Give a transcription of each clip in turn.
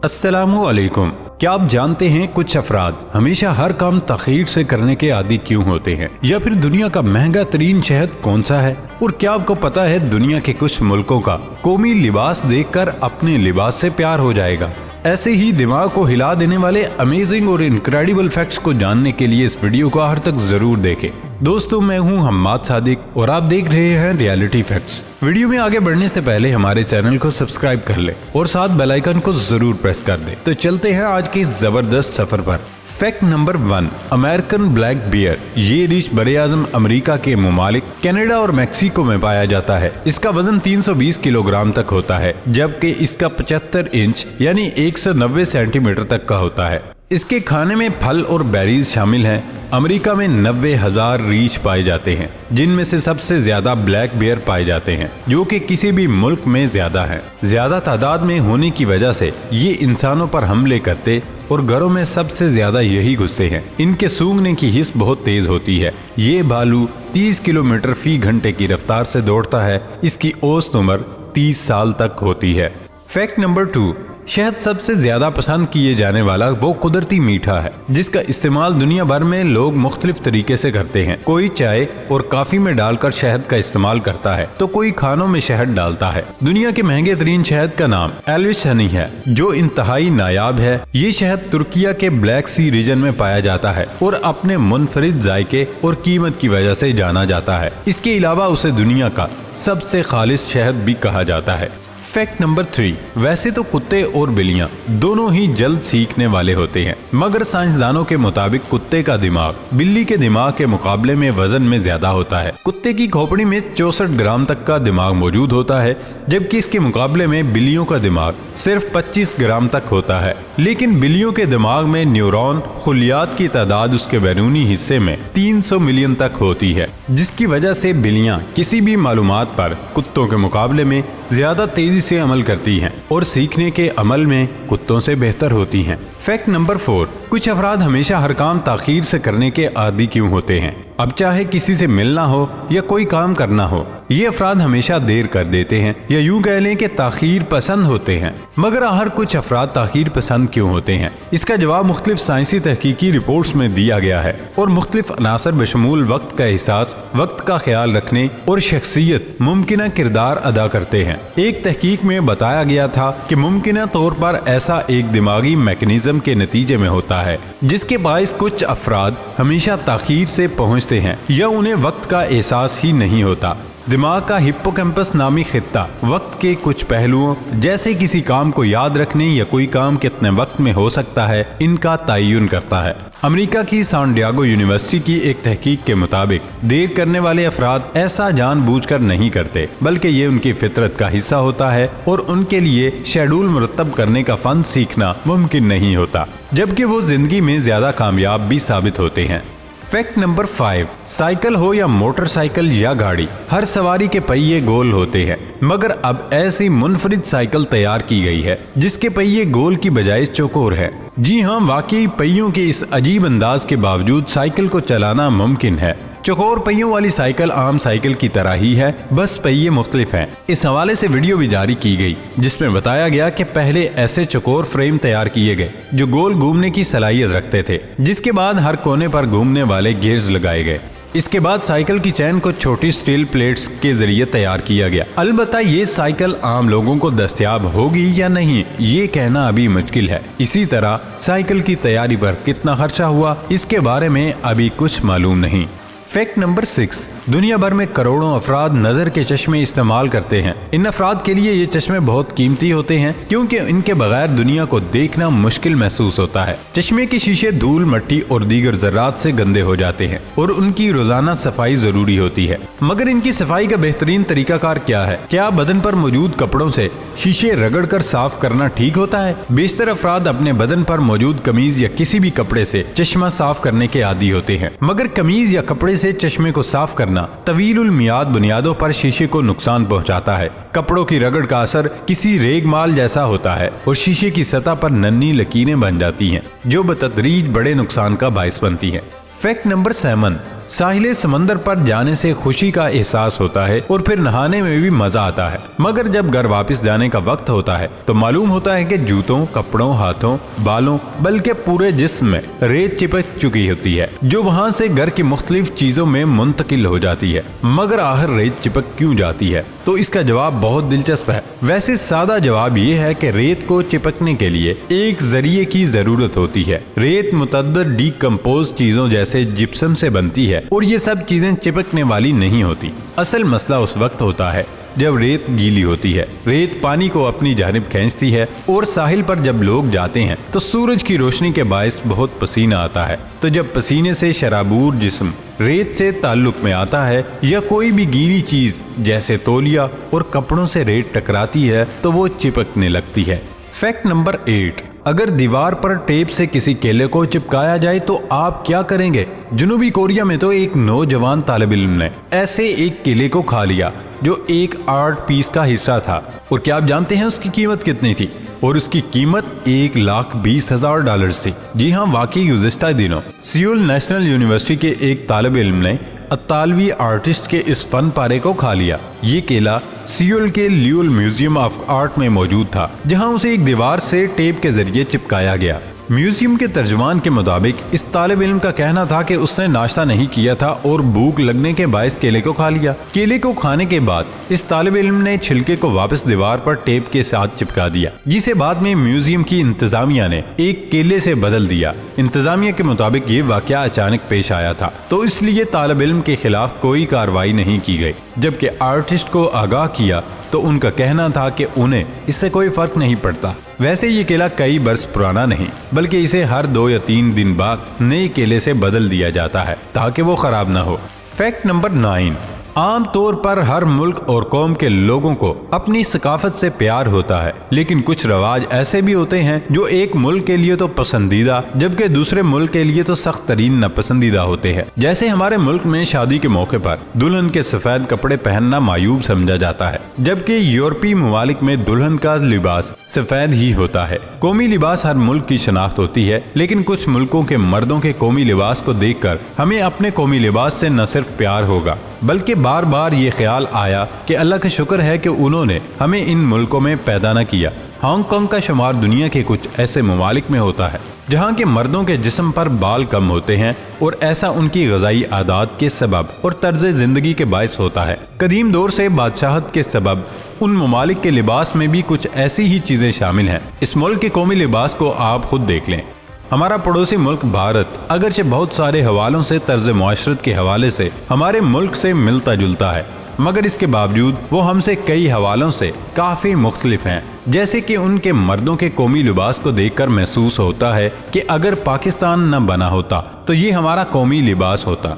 अस्सलामु अलैकुम। क्या आप जानते हैं कुछ अफराद हमेशा हर काम तखीर से करने के आदी क्यों होते हैं, या फिर दुनिया का महंगा तरीन शहद कौन सा है? और क्या आपको पता है दुनिया के कुछ मुल्कों का कौमी लिबास देखकर अपने लिबास से प्यार हो जाएगा? ऐसे ही दिमाग को हिला देने वाले अमेजिंग और इनक्रेडिबल फैक्ट्स को जानने के लिए इस वीडियो को आखिर तक जरूर देखें। दोस्तों, मैं हूं हम्माद सादिक और आप देख रहे हैं रियलिटी फैक्ट्स। वीडियो में आगे बढ़ने से पहले हमारे चैनल को सब्सक्राइब कर ले और साथ बेल आइकन को जरूर प्रेस कर दे। तो चलते हैं आज के इस जबरदस्त सफर पर। Fact number 1, American black bear. ये रिच बरे-आज़म अमेरिका के ममालिक कनाडा और मैक्सिको में पाया जाता है। इसका वजन 320 किलोग्राम तक होता है, जबकि इसका 75 इंच यानी 190 सेंटीमीटर तक का होता है। इसके खाने में फल और बेरीज शामिल हैं। अमेरिका में 90,000 रीछ पाए जाते हैं, जिनमें से सबसे ज्यादा ब्लैक बियर पाए जाते हैं, जो कि किसी भी मुल्क में ज्यादा है। ज्यादा तादाद में होने की वजह से ये इंसानों पर हमले करते और घरों में सबसे ज्यादा यही घुसते हैं। इनके सूंघने की हिस्स बहुत तेज होती है। ये भालू 30 किलोमीटर फी घंटे की रफ्तार से दौड़ता है। इसकी औसत उम्र 30 साल तक होती है। फैक्ट नंबर 2, शहद सबसे ज्यादा पसंद किए जाने वाला वो कुदरती मीठा है, जिसका इस्तेमाल दुनिया भर में लोग मुख्तलिफ तरीके से करते हैं। कोई चाय और कॉफी में डालकर शहद का इस्तेमाल करता है, तो कोई खानों में शहद डालता है। दुनिया के महंगे तरीन शहद का नाम एल्विश हनी है, जो इंतहाई नायाब है। ये शहद तुर्किया के ब्लैक सी रीजन में पाया जाता है और अपने मुनफरिद जायके और कीमत की वजह से जाना जाता है। इसके अलावा उसे दुनिया का सबसे खालिस शहद भी कहा जाता है। फैक्ट नंबर 3, वैसे तो कुत्ते और बिल्लियां दोनों ही जल्द सीखने वाले होते हैं, मगर साइंसदानों के मुताबिक कुत्ते का दिमाग बिल्ली के दिमाग के मुकाबले में वजन में ज्यादा होता है। कुत्ते की खोपड़ी में 64 ग्राम तक का दिमाग मौजूद होता है, जबकि इसके मुकाबले में बिल्लियों का दिमाग सिर्फ 25 ग्राम तक होता है। लेकिन बिल्लियों के दिमाग में न्यूरॉन खुलियात की तादाद उसके बैरूनी हिस्से में 300 मिलियन तक होती है, जिसकी वजह से बिल्लियां किसी भी मालूमात पर कुत्तों के मुकाबले में ज्यादा तेजी से अमल करती हैं और सीखने के अमल में कुत्तों से बेहतर होती हैं। फैक्ट नंबर 4, कुछ अफराद हमेशा हर काम ताखीर से करने के आदी क्यों होते हैं? अब चाहे किसी से मिलना हो या कोई काम करना हो, ये अफराद हमेशा देर कर देते हैं, या यूं कह लें कि ताखीर पसंद होते हैं। मगर हर कुछ अफराद ताखीर पसंद क्यों होते हैं? इसका जवाब मुख्तलिफ साइंसी तहकीकी रिपोर्ट्स में दिया गया है और मुख्तलिफ अनासर बशमूल वक्त का एहसास, वक्त का ख्याल रखने और शख्सियत मुमकिन किरदार अदा करते हैं। एक तहकीक में बताया गया था कि मुमकिन तौर पर ऐसा एक दिमागी मैकेनिज्म के नतीजे में होता है, जिसके बायस कुछ अफराद हमेशा ताखीर से पहुंचते हैं या उन्हें वक्त का एहसास ही नहीं होता। दिमाग का हिप्पोकैम्पस नामी खित्ता वक्त के कुछ पहलुओं, जैसे किसी काम को याद रखने या कोई काम कितने वक्त में हो सकता है, इनका तयन करता है। अमेरिका की सैन डिएगो यूनिवर्सिटी की एक तहकीक के मुताबिक देर करने वाले अफराद ऐसा जानबूझकर नहीं करते, बल्कि ये उनकी फितरत का हिस्सा होता है और उनके लिए शेड्यूल मुरतब करने का फन सीखना मुमकिन नहीं होता, जबकि वो जिंदगी में ज्यादा कामयाब भी साबित होते हैं। फैक्ट नंबर 5, साइकिल हो या मोटरसाइकिल या गाड़ी, हर सवारी के पहिए गोल होते हैं, मगर अब ऐसी मुनफरिद साइकिल तैयार की गई है जिसके पहिए गोल की बजाय चौकोर है। जी हाँ, वाकई पहियों के इस अजीब अंदाज के बावजूद साइकिल को चलाना मुमकिन है। चौकोर पहियों वाली साइकिल आम साइकिल की तरह ही है, बस पहिए मुख्तलिफ हैं। इस हवाले से वीडियो भी जारी की गई, जिसमें बताया गया कि पहले ऐसे चौकोर फ्रेम तैयार किए गए जो गोल घूमने की सलाहियत रखते थे, जिसके बाद हर कोने पर घूमने वाले गियर्स लगाए गए। इसके बाद साइकिल की चैन को छोटी स्टील प्लेट्स के जरिए तैयार किया गया। अलबत्ता ये साइकिल आम लोगों को दस्तयाब होगी या नहीं, ये कहना अभी मुश्किल है। इसी तरह साइकिल की तैयारी पर कितना खर्चा हुआ, इसके बारे में अभी कुछ मालूम नहीं। फैक्ट नंबर 6, दुनिया भर में करोड़ों अफराद नजर के चश्मे इस्तेमाल करते हैं। इन अफराद के लिए ये चश्मे बहुत कीमती होते हैं, क्योंकि इनके बगैर दुनिया को देखना मुश्किल महसूस होता है। चश्मे के शीशे धूल, मिट्टी और दीगर ज़रात से गंदे हो जाते हैं और उनकी रोजाना सफाई जरूरी होती है। मगर इनकी सफाई का बेहतरीन तरीकाकार क्या है? क्या बदन पर मौजूद कपड़ों से शीशे रगड़ कर साफ करना ठीक होता है? बेशतर अफराद अपने बदन पर मौजूद कमीज या किसी भी कपड़े से चश्मा साफ करने के आदी होते हैं, मगर कमीज या कपड़े से चश्मे को साफ करना तवीलुल मियाद बुनियादों पर शीशे को नुकसान पहुंचाता है। कपड़ों की रगड़ का असर किसी रेगमाल जैसा होता है और शीशे की सतह पर नन्ही लकीरें बन जाती हैं, जो बतदरीज बड़े नुकसान का बायस बनती है। फैक्ट नंबर 7, साहिल समंदर पर जाने से खुशी का एहसास होता है और फिर नहाने में भी मजा आता है, मगर जब घर वापस जाने का वक्त होता है तो मालूम होता है कि जूतों, कपड़ों, हाथों, बालों बल्कि पूरे जिस्म में रेत चिपक चुकी होती है जो वहाँ से घर की मुख्तलिफ चीजों में मुंतकिल हो जाती है। मगर आखिर रेत चिपक क्यों जाती है? तो इसका जवाब बहुत दिलचस्प है। वैसे सादा जवाब ये है कि रेत को चिपकने के लिए एक जरिए की जरूरत होती है। रेत मुतअद्दिद डीकंपोज चीजों जैसे जिप्सम से बनती है और ये सब चीजें चिपकने वाली नहीं होती। असल मसला उस वक्त होता है जब रेत गीली होती है। रेत पानी को अपनी जानिब खींचती है और साहिल पर जब लोग जाते हैं तो सूरज की रोशनी के बायस बहुत पसीना आता है। तो जब पसीने से शराबूर जिस्म रेत से ताल्लुक में आता है या कोई भी गीली चीज जैसे तौलिया और कपड़ों से रेत टकराती है तो वो चिपकने लगती है। फैक्ट नंबर 8, अगर दीवार पर टेप से किसी केले को चिपकाया जाए तो आप क्या करेंगे? जनूबी कोरिया में तो एक नौजवान तालिब इल्म ने ऐसे एक केले को खा लिया जो एक आर्ट पीस का हिस्सा था। और क्या आप जानते हैं उसकी कीमत कितनी थी? और उसकी कीमत $1,20,000 थी। जी हाँ, वाकई गुज़िश्ता दिनों सियोल नेशनल यूनिवर्सिटी के एक तालिब इल्म ने अतालवी आर्टिस्ट के इस फन पारे को खा लिया। ये केला सियोल के ल्यूल म्यूजियम ऑफ आर्ट में मौजूद था, जहां उसे एक दीवार से टेप के जरिए चिपकाया गया। म्यूजियम के तर्जमान के मुताबिक इस तालिब इल्म का कहना था कि उसने नाश्ता नहीं किया था और भूख लगने के बायस केले को खा लिया। केले को खाने के बाद इस तालिब इल्म ने छिलके को वापस दीवार पर टेप के साथ चिपका दिया, जिसे बाद में म्यूजियम की इंतजामिया ने एक केले से बदल दिया। इंतजामिया के मुताबिक ये वाकया अचानक पेश आया था, तो इसलिए तालिब इल्म के खिलाफ कोई कार्रवाई नहीं की गई। जबकि आर्टिस्ट को आगाह किया तो उनका कहना था कि उन्हें इससे कोई फर्क नहीं पड़ता। वैसे ये केला कई बरस पुराना नहीं, बल्कि इसे हर 2 या 3 दिन बाद नए केले से बदल दिया जाता है ताकि वो खराब ना हो। फैक्ट नंबर 9, आम तौर पर हर मुल्क और कौम के लोगों को अपनी सकाफत से प्यार होता है, लेकिन कुछ रवाज ऐसे भी होते हैं जो एक मुल्क के लिए तो पसंदीदा जबकि दूसरे मुल्क के लिए तो सख्त तरीन नापसंदीदा होते हैं। जैसे हमारे मुल्क में शादी के मौके पर दुल्हन के सफेद कपड़े पहनना मायूब समझा जाता है, जबकि यूरोपीय ममालिक में दुल्हन का लिबास सफेद ही होता है। कौमी लिबास हर मुल्क की शनाख्त होती है, लेकिन कुछ मुल्कों के मर्दों के कौमी लिबास को देखकर हमें अपने कौमी लिबास से न सिर्फ प्यार होगा बल्कि बार बार ये ख्याल आया कि अल्लाह का शुक्र है कि उन्होंने हमें इन मुल्कों में पैदा न किया। हांगकांग का शुमार दुनिया के कुछ ऐसे ममालिक में होता है जहाँ के मर्दों के जिस्म पर बाल कम होते हैं और ऐसा उनकी ग़िज़ाई आदात के सबब और तर्ज ज़िंदगी के बायस होता है। कदीम दौर से बादशाहत के सबब उन ममालिक के लिबास में भी कुछ ऐसी ही चीज़ें शामिल हैं। इस मुल्क के कौमी लिबास को आप खुद देख लें। हमारा पड़ोसी मुल्क भारत अगरचे बहुत सारे हवालों से तर्ज मुआशरत के हवाले से हमारे मुल्क से मिलता जुलता है, मगर इसके बावजूद वो हमसे कई हवालों से काफ़ी मुख्तलिफ हैं। जैसे कि उनके मर्दों के कौमी लिबास को देखकर महसूस होता है कि अगर पाकिस्तान न बना होता तो ये हमारा कौमी लिबास होता।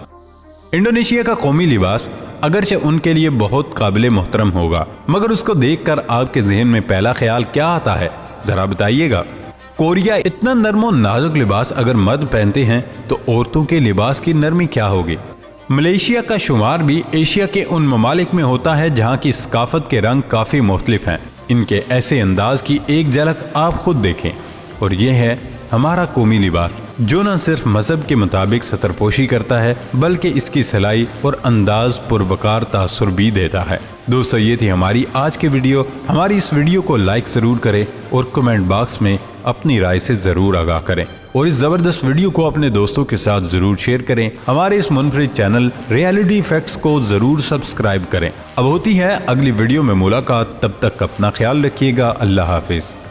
इंडोनेशिया का कौमी लिबास अगरचे उनके लिए बहुत काबिल मोहतरम होगा, मगर उसको देखकर आपके जहन में पहला ख्याल क्या आता है, ज़रा बताइएगा। कोरिया इतना नरम और नाजुक लिबास अगर मर्द पहनते हैं तो औरतों के लिबास की नरमी क्या होगी। मलेशिया का शुमार भी एशिया के उन ममालिक में होता है जहाँ की सकाफत के रंग काफ़ी मुख्तलिफ हैं। इनके ऐसे अंदाज की एक झलक आप खुद देखें, और ये है हमारा कौमी लिबास, जो न सिर्फ मजहब के मुताबिक सतरपोशी करता है बल्कि इसकी सिलाई और अंदाज पुरवकार तासुर भी देता है। दोस्तों, ये थी हमारी आज की वीडियो। हमारी इस वीडियो को लाइक ज़रूर करें और कमेंट बॉक्स में अपनी राय से ज़रूर आगाह करें, और इस ज़बरदस्त वीडियो को अपने दोस्तों के साथ ज़रूर शेयर करें। हमारे इस मुनफरिद चैनल रियलिटी फैक्ट्स को ज़रूर सब्सक्राइब करें। अब होती है अगली वीडियो में मुलाकात, तब तक अपना ख्याल रखिएगा। अल्लाह हाफिज़।